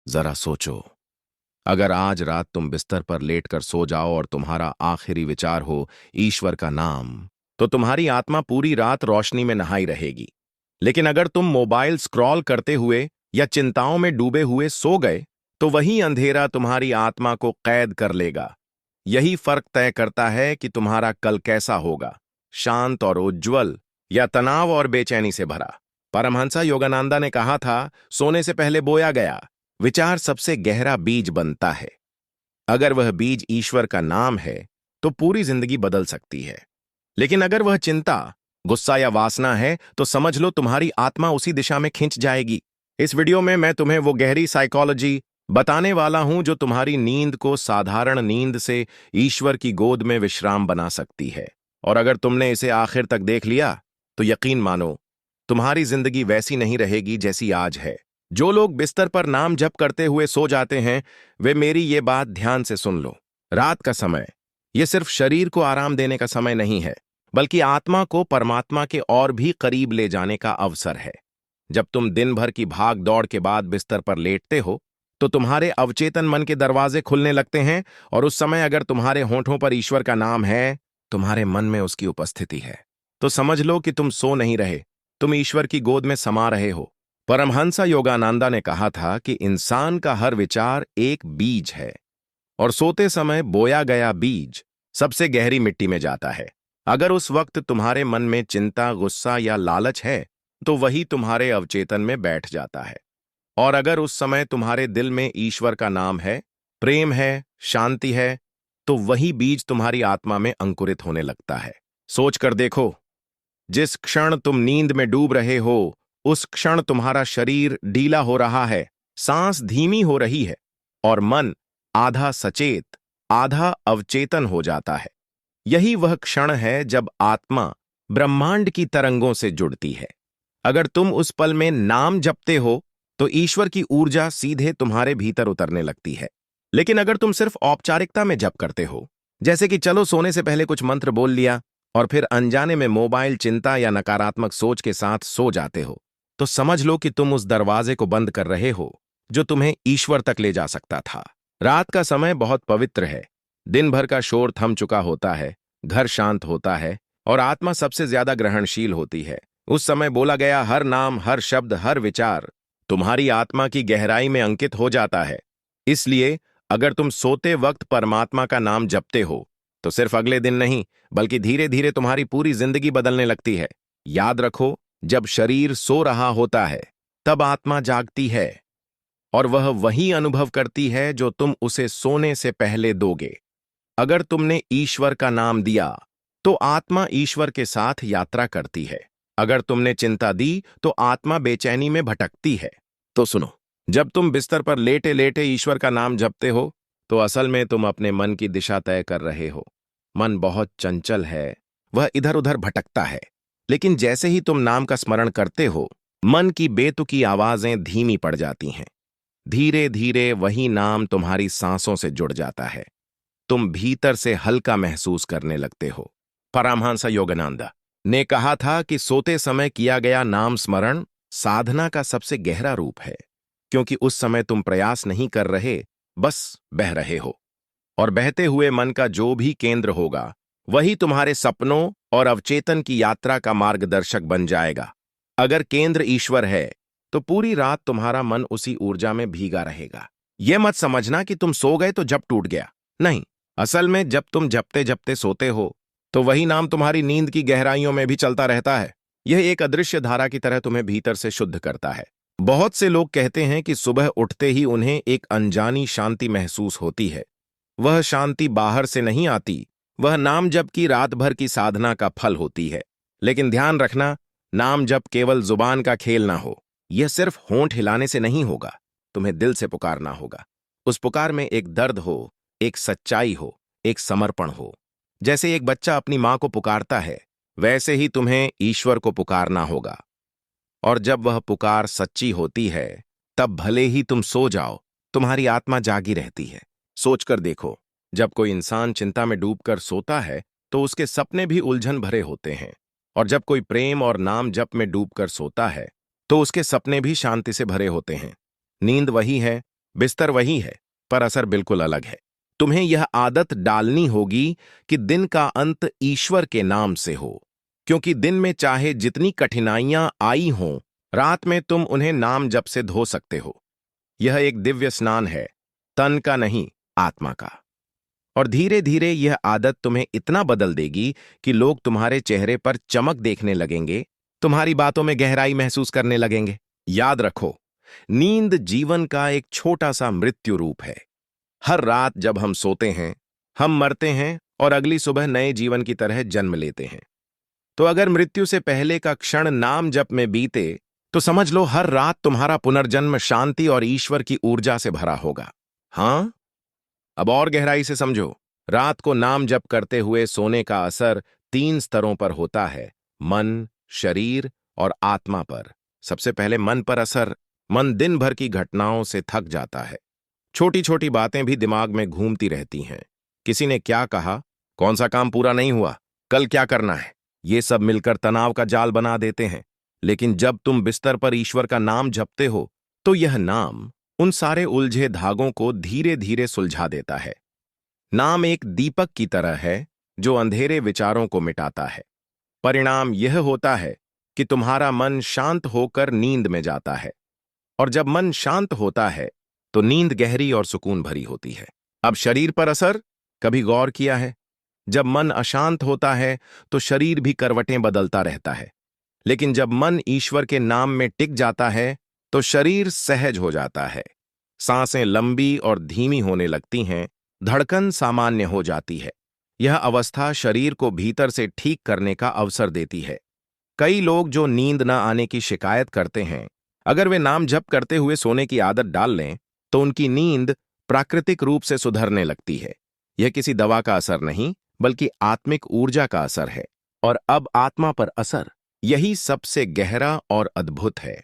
जरा सोचो, अगर आज रात तुम बिस्तर पर लेटकर सो जाओ और तुम्हारा आखिरी विचार हो ईश्वर का नाम, तो तुम्हारी आत्मा पूरी रात रोशनी में नहाई रहेगी। लेकिन अगर तुम मोबाइल स्क्रॉल करते हुए या चिंताओं में डूबे हुए सो गए, तो वही अंधेरा तुम्हारी आत्मा को कैद कर लेगा। यही फर्क तय करता है कि तुम्हारा कल कैसा होगा, शांत और उज्ज्वल या तनाव और बेचैनी से भरा। परमहंसा योगानंदा ने कहा था, सोने से पहले बोया गया विचार सबसे गहरा बीज बनता है। अगर वह बीज ईश्वर का नाम है तो पूरी जिंदगी बदल सकती है। लेकिन अगर वह चिंता, गुस्सा या वासना है तो समझ लो तुम्हारी आत्मा उसी दिशा में खिंच जाएगी। इस वीडियो में मैं तुम्हें वो गहरी साइकोलॉजी बताने वाला हूं जो तुम्हारी नींद को साधारण नींद से ईश्वर की गोद में विश्राम बना सकती है। और अगर तुमने इसे आखिर तक देख लिया तो यकीन मानो, तुम्हारी जिंदगी वैसी नहीं रहेगी जैसी आज है। जो लोग बिस्तर पर नाम जप करते हुए सो जाते हैं, वे मेरी ये बात ध्यान से सुन लो। रात का समय ये सिर्फ शरीर को आराम देने का समय नहीं है, बल्कि आत्मा को परमात्मा के और भी करीब ले जाने का अवसर है। जब तुम दिन भर की भाग दौड़ के बाद बिस्तर पर लेटते हो, तो तुम्हारे अवचेतन मन के दरवाजे खुलने लगते हैं, और उस समय अगर तुम्हारे होठों पर ईश्वर का नाम है, तुम्हारे मन में उसकी उपस्थिति है, तो समझ लो कि तुम सो नहीं रहे, तुम ईश्वर की गोद में समा रहे हो। परमहंसा योगानंदा ने कहा था कि इंसान का हर विचार एक बीज है, और सोते समय बोया गया बीज सबसे गहरी मिट्टी में जाता है। अगर उस वक्त तुम्हारे मन में चिंता, गुस्सा या लालच है, तो वही तुम्हारे अवचेतन में बैठ जाता है। और अगर उस समय तुम्हारे दिल में ईश्वर का नाम है, प्रेम है, शांति है, तो वही बीज तुम्हारी आत्मा में अंकुरित होने लगता है। सोच कर देखो, जिस क्षण तुम नींद में डूब रहे हो, उस क्षण तुम्हारा शरीर ढीला हो रहा है, सांस धीमी हो रही है, और मन आधा सचेत आधा अवचेतन हो जाता है। यही वह क्षण है जब आत्मा ब्रह्मांड की तरंगों से जुड़ती है। अगर तुम उस पल में नाम जपते हो, तो ईश्वर की ऊर्जा सीधे तुम्हारे भीतर उतरने लगती है। लेकिन अगर तुम सिर्फ औपचारिकता में जप करते हो, जैसे कि चलो सोने से पहले कुछ मंत्र बोल लिया, और फिर अनजाने में मोबाइल, चिंता या नकारात्मक सोच के साथ सो जाते हो, तो समझ लो कि तुम उस दरवाजे को बंद कर रहे हो जो तुम्हें ईश्वर तक ले जा सकता था। रात का समय बहुत पवित्र है। दिन भर का शोर थम चुका होता है, घर शांत होता है, और आत्मा सबसे ज्यादा ग्रहणशील होती है। उस समय बोला गया हर नाम, हर शब्द, हर विचार तुम्हारी आत्मा की गहराई में अंकित हो जाता है। इसलिए अगर तुम सोते वक्त परमात्मा का नाम जपते हो, तो सिर्फ अगले दिन नहीं, बल्कि धीरे धीरे तुम्हारी पूरी जिंदगी बदलने लगती है। याद रखो, जब शरीर सो रहा होता है, तब आत्मा जागती है, और वह वही अनुभव करती है जो तुम उसे सोने से पहले दोगे। अगर तुमने ईश्वर का नाम दिया, तो आत्मा ईश्वर के साथ यात्रा करती है। अगर तुमने चिंता दी, तो आत्मा बेचैनी में भटकती है। तो सुनो, जब तुम बिस्तर पर लेटे लेटे ईश्वर का नाम जपते हो, तो असल में तुम अपने मन की दिशा तय कर रहे हो। मन बहुत चंचल है, वह इधर उधर भटकता है। लेकिन जैसे ही तुम नाम का स्मरण करते हो, मन की बेतुकी आवाजें धीमी पड़ जाती हैं। धीरे धीरे वही नाम तुम्हारी सांसों से जुड़ जाता है। तुम भीतर से हल्का महसूस करने लगते हो। परमहंस योगानंदा ने कहा था कि सोते समय किया गया नाम स्मरण साधना का सबसे गहरा रूप है, क्योंकि उस समय तुम प्रयास नहीं कर रहे, बस बह रहे हो। और बहते हुए मन का जो भी केंद्र होगा, वही तुम्हारे सपनों और अवचेतन की यात्रा का मार्गदर्शक बन जाएगा। अगर केंद्र ईश्वर है, तो पूरी रात तुम्हारा मन उसी ऊर्जा में भीगा रहेगा। यह मत समझना कि तुम सो गए तो जप टूट गया। नहीं, असल में जब तुम जपते जपते सोते हो, तो वही नाम तुम्हारी नींद की गहराइयों में भी चलता रहता है। यह एक अदृश्य धारा की तरह तुम्हें भीतर से शुद्ध करता है। बहुत से लोग कहते हैं कि सुबह उठते ही उन्हें एक अनजानी शांति महसूस होती है। वह शांति बाहर से नहीं आती, वह नाम जप की रात भर की साधना का फल होती है। लेकिन ध्यान रखना, नाम जप केवल जुबान का खेल ना हो। यह सिर्फ होंठ हिलाने से नहीं होगा, तुम्हें दिल से पुकारना होगा। उस पुकार में एक दर्द हो, एक सच्चाई हो, एक समर्पण हो। जैसे एक बच्चा अपनी मां को पुकारता है, वैसे ही तुम्हें ईश्वर को पुकारना होगा। और जब वह पुकार सच्ची होती है, तब भले ही तुम सो जाओ, तुम्हारी आत्मा जागी रहती है। सोचकर देखो, जब कोई इंसान चिंता में डूबकर सोता है, तो उसके सपने भी उलझन भरे होते हैं। और जब कोई प्रेम और नाम जप में डूबकर सोता है, तो उसके सपने भी शांति से भरे होते हैं। नींद वही है बिस्तर वही है, पर असर बिल्कुल अलग है। तुम्हें यह आदत डालनी होगी कि दिन का अंत ईश्वर के नाम से हो, क्योंकि दिन में चाहे जितनी कठिनाइयां आई हों, रात में तुम उन्हें नाम जप से धो सकते हो। यह एक दिव्य स्नान है, तन का नहीं, आत्मा का। और धीरे धीरे यह आदत तुम्हें इतना बदल देगी कि लोग तुम्हारे चेहरे पर चमक देखने लगेंगे, तुम्हारी बातों में गहराई महसूस करने लगेंगे। याद रखो, नींद जीवन का एक छोटा सा मृत्यु रूप है। हर रात जब हम सोते हैं, हम मरते हैं और अगली सुबह नए जीवन की तरह जन्म लेते हैं। तो अगर मृत्यु से पहले का क्षण नाम जप में बीते, तो समझ लो हर रात तुम्हारा पुनर्जन्म शांति और ईश्वर की ऊर्जा से भरा होगा। हाँ, अब और गहराई से समझो। रात को नाम जप करते हुए सोने का असर 3 स्तरों पर होता है: मन, शरीर और आत्मा पर। सबसे पहले मन पर असर। मन दिन भर की घटनाओं से थक जाता है। छोटी छोटी बातें भी दिमाग में घूमती रहती हैं। किसी ने क्या कहा, कौन सा काम पूरा नहीं हुआ, कल क्या करना है, ये सब मिलकर तनाव का जाल बना देते हैं। लेकिन जब तुम बिस्तर पर ईश्वर का नाम जपते हो, तो यह नाम उन सारे उलझे धागों को धीरे धीरे सुलझा देता है। नाम एक दीपक की तरह है जो अंधेरे विचारों को मिटाता है। परिणाम यह होता है कि तुम्हारा मन शांत होकर नींद में जाता है। और जब मन शांत होता है, तो नींद गहरी और सुकून भरी होती है। अब शरीर पर असर कभी गौर किया है? जब मन अशांत होता है, तो शरीर भी करवटें बदलता रहता है। लेकिन जब मन ईश्वर के नाम में टिक जाता है, तो शरीर सहज हो जाता है। सांसें लंबी और धीमी होने लगती हैं, धड़कन सामान्य हो जाती है। यह अवस्था शरीर को भीतर से ठीक करने का अवसर देती है। कई लोग जो नींद न आने की शिकायत करते हैं, अगर वे नाम जप करते हुए सोने की आदत डाल लें, तो उनकी नींद प्राकृतिक रूप से सुधरने लगती है। यह किसी दवा का असर नहीं, बल्कि आत्मिक ऊर्जा का असर है। और अब आत्मा पर असर, यही सबसे गहरा और अद्भुत है।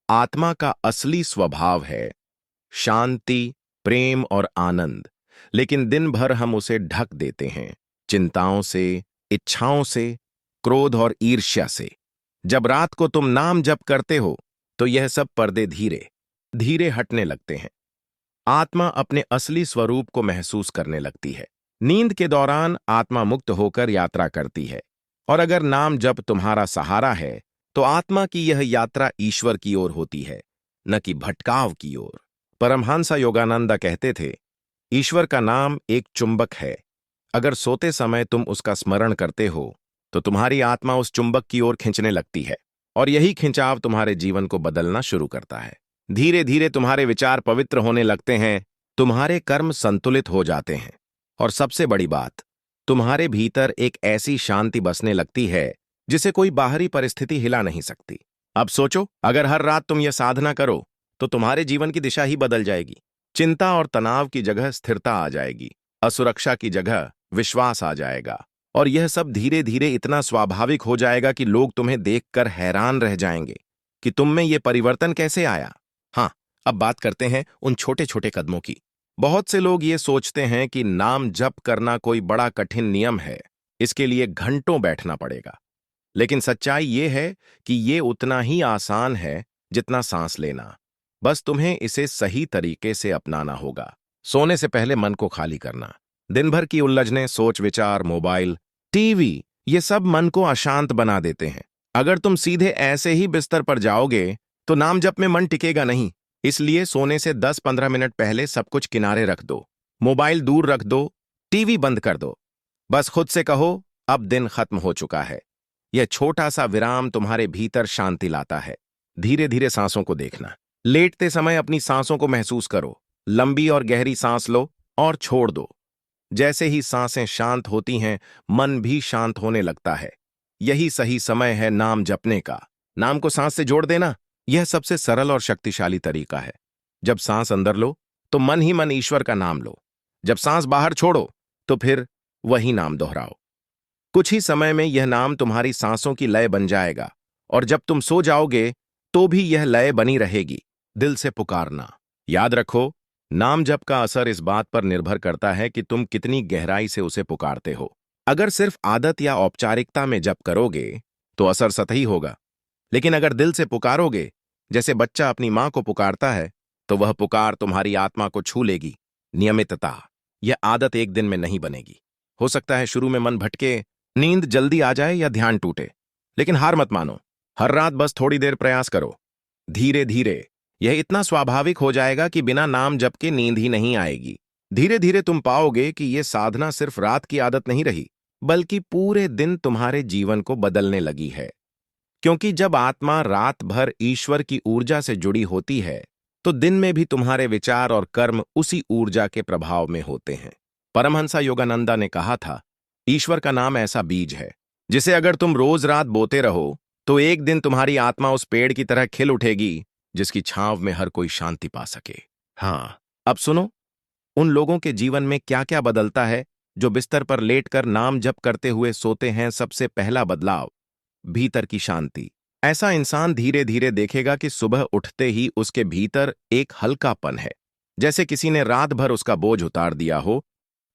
आत्मा का असली स्वभाव है शांति, प्रेम और आनंद। लेकिन दिन भर हम उसे ढक देते हैं, चिंताओं से, इच्छाओं से, क्रोध और ईर्ष्या से। जब रात को तुम नाम जप करते हो, तो यह सब पर्दे धीरे धीरे हटने लगते हैं। आत्मा अपने असली स्वरूप को महसूस करने लगती है। नींद के दौरान आत्मा मुक्त होकर यात्रा करती है। और अगर नाम जप तुम्हारा सहारा है, तो आत्मा की यह यात्रा ईश्वर की ओर होती है, न कि भटकाव की ओर। परमहंस योगानंदा कहते थे, ईश्वर का नाम एक चुंबक है। अगर सोते समय तुम उसका स्मरण करते हो, तो तुम्हारी आत्मा उस चुंबक की ओर खींचने लगती है, और यही खिंचाव तुम्हारे जीवन को बदलना शुरू करता है। धीरे धीरे तुम्हारे विचार पवित्र होने लगते हैं, तुम्हारे कर्म संतुलित हो जाते हैं, और सबसे बड़ी बात, तुम्हारे भीतर एक ऐसी शांति बसने लगती है जिसे कोई बाहरी परिस्थिति हिला नहीं सकती। अब सोचो, अगर हर रात तुम यह साधना करो, तो तुम्हारे जीवन की दिशा ही बदल जाएगी। चिंता और तनाव की जगह स्थिरता आ जाएगी, असुरक्षा की जगह विश्वास आ जाएगा, और यह सब धीरे धीरे इतना स्वाभाविक हो जाएगा कि लोग तुम्हें देखकर हैरान रह जाएंगे कि तुम में यह परिवर्तन कैसे आया। हाँ, अब बात करते हैं उन छोटे छोटे कदमों की। बहुत से लोग ये सोचते हैं कि नाम जप करना कोई बड़ा कठिन नियम है, इसके लिए घंटों बैठना पड़ेगा। लेकिन सच्चाई ये है कि ये उतना ही आसान है जितना सांस लेना। बस तुम्हें इसे सही तरीके से अपनाना होगा। सोने से पहले मन को खाली करना। दिन भर की उलझनें, सोच विचार, मोबाइल, टीवी, ये सब मन को अशांत बना देते हैं। अगर तुम सीधे ऐसे ही बिस्तर पर जाओगे, तो नाम जप में मन टिकेगा नहीं। इसलिए सोने से 10-15 मिनट पहले सब कुछ किनारे रख दो, मोबाइल दूर रख दो, टीवी बंद कर दो। बस खुद से कहो, अब दिन खत्म हो चुका है। यह छोटा सा विराम तुम्हारे भीतर शांति लाता है। धीरे धीरे सांसों को देखना। लेटते समय अपनी सांसों को महसूस करो। लंबी और गहरी सांस लो और छोड़ दो। जैसे ही सांसें शांत होती हैं, मन भी शांत होने लगता है। यही सही समय है नाम जपने का। नाम को सांस से जोड़ देना, यह सबसे सरल और शक्तिशाली तरीका है। जब सांस अंदर लो, तो मन ही मन ईश्वर का नाम लो। जब सांस बाहर छोड़ो, तो फिर वही नाम दोहराओ। कुछ ही समय में यह नाम तुम्हारी सांसों की लय बन जाएगा, और जब तुम सो जाओगे, तो भी यह लय बनी रहेगी। दिल से पुकारना। याद रखो, नाम जप का असर इस बात पर निर्भर करता है कि तुम कितनी गहराई से उसे पुकारते हो। अगर सिर्फ आदत या औपचारिकता में जप करोगे, तो असर सतही होगा। लेकिन अगर दिल से पुकारोगे, जैसे बच्चा अपनी मां को पुकारता है, तो वह पुकार तुम्हारी आत्मा को छू लेगी। नियमितता, यह आदत एक दिन में नहीं बनेगी। हो सकता है शुरू में मन भटके, नींद जल्दी आ जाए या ध्यान टूटे, लेकिन हार मत मानो। हर रात बस थोड़ी देर प्रयास करो। धीरे धीरे यह इतना स्वाभाविक हो जाएगा कि बिना नाम जप के नींद ही नहीं आएगी। धीरे धीरे तुम पाओगे कि यह साधना सिर्फ रात की आदत नहीं रही, बल्कि पूरे दिन तुम्हारे जीवन को बदलने लगी है। क्योंकि जब आत्मा रात भर ईश्वर की ऊर्जा से जुड़ी होती है, तो दिन में भी तुम्हारे विचार और कर्म उसी ऊर्जा के प्रभाव में होते हैं। परमहंसा योगानंदा ने कहा था, ईश्वर का नाम ऐसा बीज है जिसे अगर तुम रोज रात बोते रहो तो एक दिन तुम्हारी आत्मा उस पेड़ की तरह खिल उठेगी जिसकी छांव में हर कोई शांति पा सके। हाँ, अब सुनो, उन लोगों के जीवन में क्या क्या बदलता है जो बिस्तर पर लेटकर नाम जप करते हुए सोते हैं। सबसे पहला बदलाव, भीतर की शांति। ऐसा इंसान धीरे धीरे देखेगा कि सुबह उठते ही उसके भीतर एक हल्कापन है, जैसे किसी ने रात भर उसका बोझ उतार दिया हो।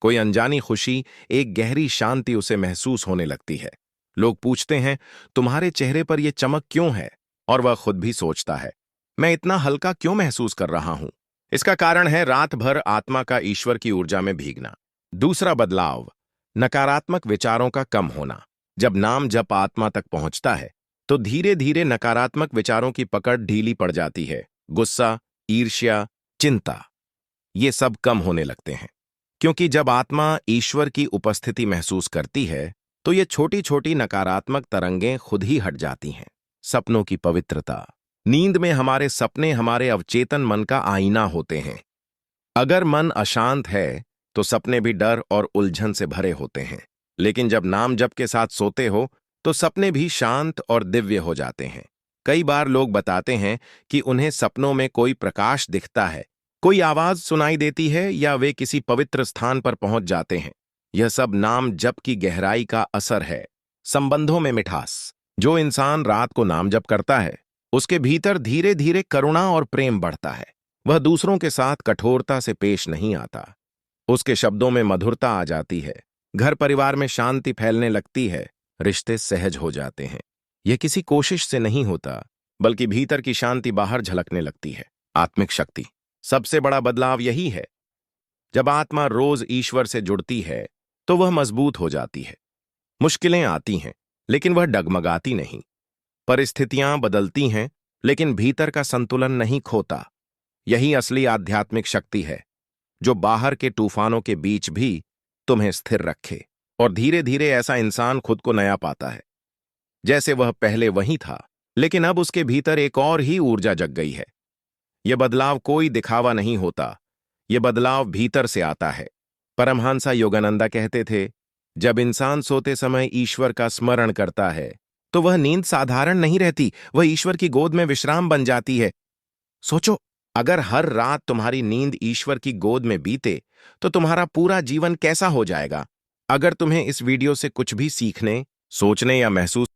कोई अनजानी खुशी, एक गहरी शांति उसे महसूस होने लगती है। लोग पूछते हैं, तुम्हारे चेहरे पर यह चमक क्यों है? और वह खुद भी सोचता है, मैं इतना हल्का क्यों महसूस कर रहा हूं? इसका कारण है रात भर आत्मा का ईश्वर की ऊर्जा में भीगना। दूसरा बदलाव, नकारात्मक विचारों का कम होना। जब नाम जप आत्मा तक पहुंचता है तो धीरे धीरे नकारात्मक विचारों की पकड़ ढीली पड़ जाती है। गुस्सा, ईर्ष्या, चिंता, ये सब कम होने लगते हैं। क्योंकि जब आत्मा ईश्वर की उपस्थिति महसूस करती है तो ये छोटी छोटी नकारात्मक तरंगें खुद ही हट जाती हैं। सपनों की पवित्रता। नींद में हमारे सपने हमारे अवचेतन मन का आईना होते हैं। अगर मन अशांत है तो सपने भी डर और उलझन से भरे होते हैं। लेकिन जब नाम जप के साथ सोते हो तो सपने भी शांत और दिव्य हो जाते हैं। कई बार लोग बताते हैं कि उन्हें सपनों में कोई प्रकाश दिखता है, कोई आवाज सुनाई देती है या वे किसी पवित्र स्थान पर पहुंच जाते हैं। यह सब नाम जप की गहराई का असर है। संबंधों में मिठास। जो इंसान रात को नाम जप करता है उसके भीतर धीरे धीरे करुणा और प्रेम बढ़ता है। वह दूसरों के साथ कठोरता से पेश नहीं आता। उसके शब्दों में मधुरता आ जाती है। घर परिवार में शांति फैलने लगती है। रिश्ते सहज हो जाते हैं। यह किसी कोशिश से नहीं होता, बल्कि भीतर की शांति बाहर झलकने लगती है। आत्मिक शक्ति। सबसे बड़ा बदलाव यही है। जब आत्मा रोज ईश्वर से जुड़ती है तो वह मजबूत हो जाती है। मुश्किलें आती हैं, लेकिन वह डगमगाती नहीं। परिस्थितियां बदलती हैं, लेकिन भीतर का संतुलन नहीं खोता। यही असली आध्यात्मिक शक्ति है, जो बाहर के तूफानों के बीच भी तुम्हें स्थिर रखे। और धीरे धीरे ऐसा इंसान खुद को नया पाता है, जैसे वह पहले वही था, लेकिन अब उसके भीतर एक और ही ऊर्जा जग गई है। यह बदलाव कोई दिखावा नहीं होता, यह बदलाव भीतर से आता है। परमहंसा योगानंदा कहते थे, जब इंसान सोते समय ईश्वर का स्मरण करता है तो वह नींद साधारण नहीं रहती, वह ईश्वर की गोद में विश्राम बन जाती है। सोचो, अगर हर रात तुम्हारी नींद ईश्वर की गोद में बीते तो तुम्हारा पूरा जीवन कैसा हो जाएगा। अगर तुम्हें इस वीडियो से कुछ भी सीखने, सोचने या महसूस